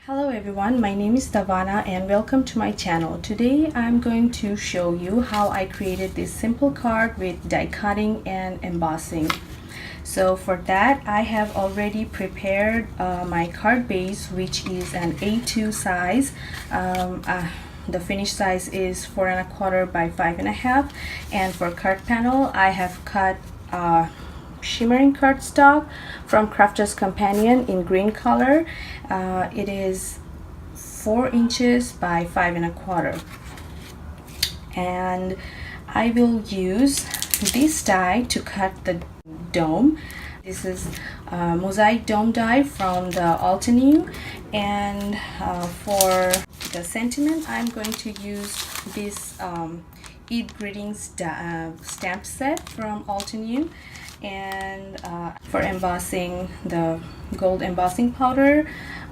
Hello everyone, my name is Davana and welcome to my channel. Today I'm going to show you how I created this simple card with die cutting and embossing. So for that I have already prepared my card base, which is an A2 size. The finished size is 4¼ by 5½, and for card panel I have cut shimmering cardstock from Crafter's Companion in green color. It is 4 inches by 5¼ and I will use this die to cut the dome. This is mosaic dome die from the Altenew, and for the sentiment I'm going to use this Eid Greetings stamp set from Altenew. And for embossing, the gold embossing powder,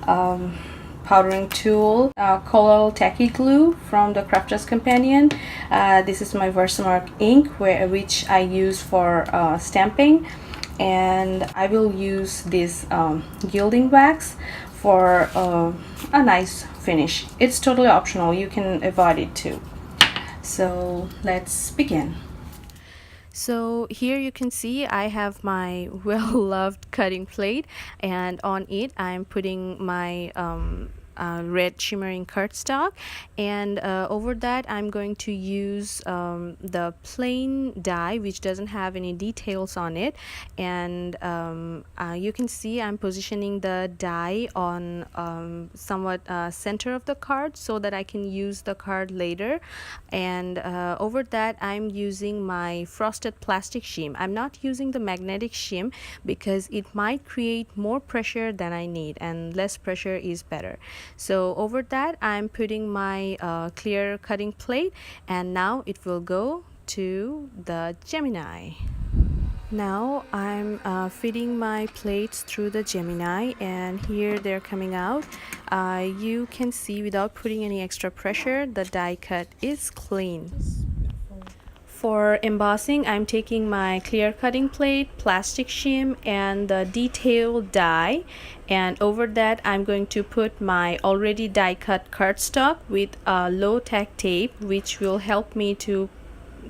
powdering tool, Color Tacky Glue from the Crafter's Companion. This is my Versamark ink, which I use for stamping, and I will use this gilding wax for a nice finish. It's totally optional, you can avoid it too. So let's begin. So here you can see I have my well-loved cutting plate, and on it I'm putting my red shimmering cardstock, and over that I'm going to use the plain die which doesn't have any details on it, and you can see I'm positioning the die on somewhat center of the card so that I can use the card later. And over that I'm using my frosted plastic shim. I'm not using the magnetic shim because it might create more pressure than I need, and less pressure is better. So over that I'm putting my clear cutting plate, and now it will go to the Gemini. Now I'm feeding my plates through the Gemini, and here they're coming out. You can see without putting any extra pressure the die cut is clean. For embossing, I'm taking my clear cutting plate, plastic shim, and the detail die, and over that I'm going to put my already die cut cardstock with low tack tape, which will help me to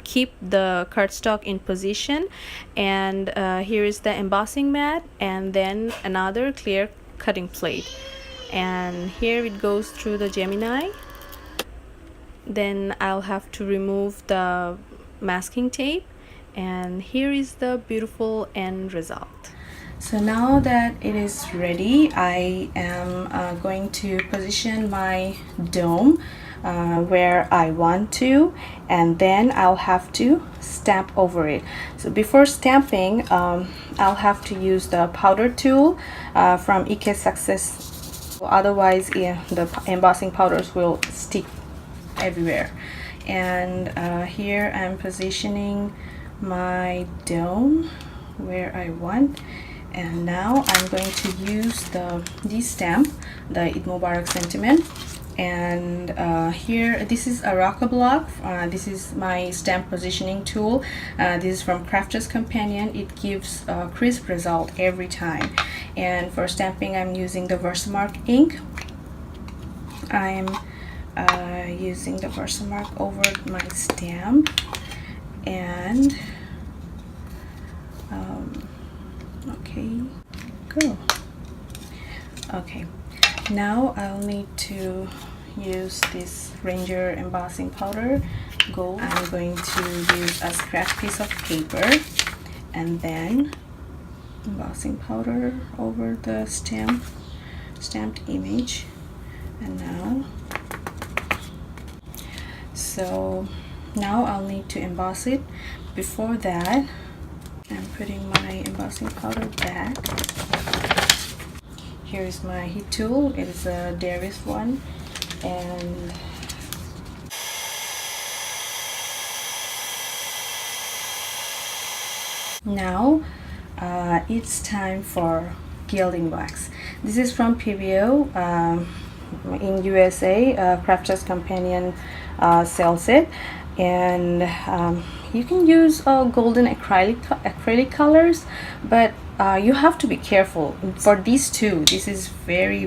keep the cardstock in position. And here is the embossing mat, and then another clear cutting plate, and here it goes through the Gemini. Then I'll have to remove the masking tape, and here is the beautiful end result. So now that it is ready, I am going to position my dome where I want to, and then I'll have to stamp over it. So before stamping, I'll have to use the powder tool from Ike Success, otherwise the embossing powders will stick everywhere. And here I'm positioning my dome where I want, and now I'm going to use this stamp, the Eid Mubarak sentiment. And here, this is a rocker block. This is my stamp positioning tool. This is from Crafter's Companion. It gives a crisp result every time. And for stamping I'm using the Versamark ink. I'm using the Versamark over my stamp, and okay, go. Okay, now I'll need to use this Ranger embossing powder gold. I'm going to use a scrap piece of paper, and then embossing powder over the stamped image. And so now I'll need to emboss it. Before that, I'm putting my embossing powder back. Here is my heat tool. It is a Darius one, and now it's time for gilding wax. This is from PBO. In USA, Crafter's Companion sells it, and you can use golden acrylic colors, but you have to be careful for these two. This is very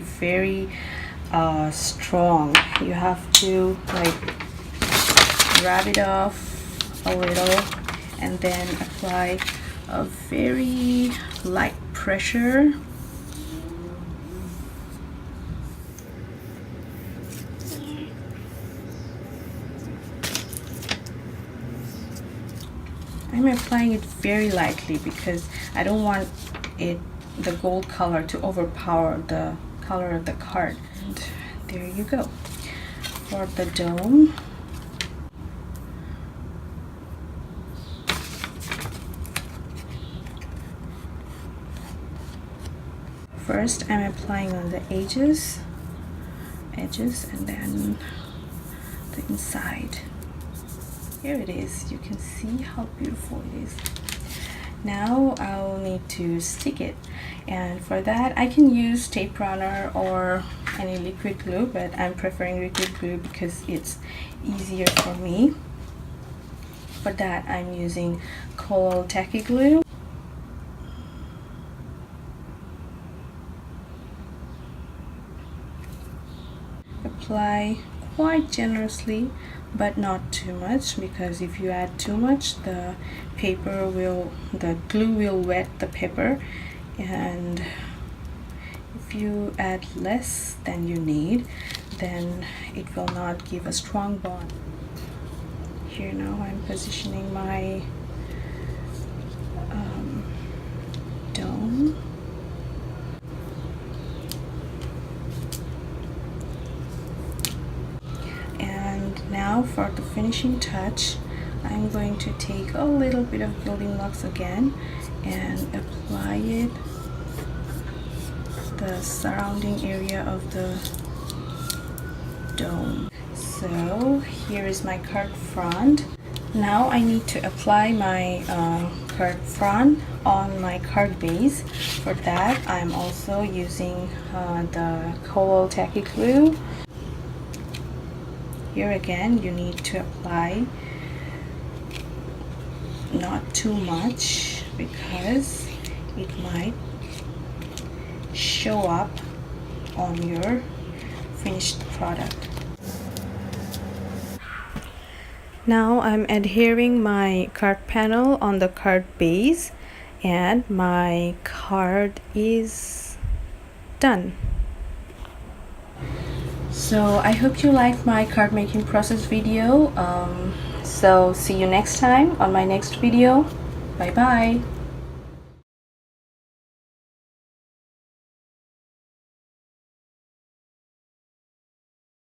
strong. You have to like rub it off a little and then apply a very light pressure. I'm applying it very lightly because I don't want the gold color to overpower the color of the card. And there you go. For the dome, first I'm applying on the edges and then the inside. Here it is. You can see how beautiful it is. Now I'll need to stick it, and for that I can use tape runner or any liquid glue, but I'm preferring liquid glue because it's easier for me. For that I'm using cold tacky glue. Apply quite generously, but not too much, because if you add too much, the glue will wet the paper, and if you add less than you need, then it will not give a strong bond. Here now I'm positioning my dome. Now for the finishing touch, I'm going to take a little bit of building blocks again and apply it the surrounding area of the dome. So here is my card front. Now I need to apply my card front on my card base. For that I'm also using the cold tacky glue. Here again, you need to apply not too much because it might show up on your finished product. Now I'm adhering my card panel on the card base, and my card is done. So I hope you liked my card making process video. So see you next time on my next video. Bye bye.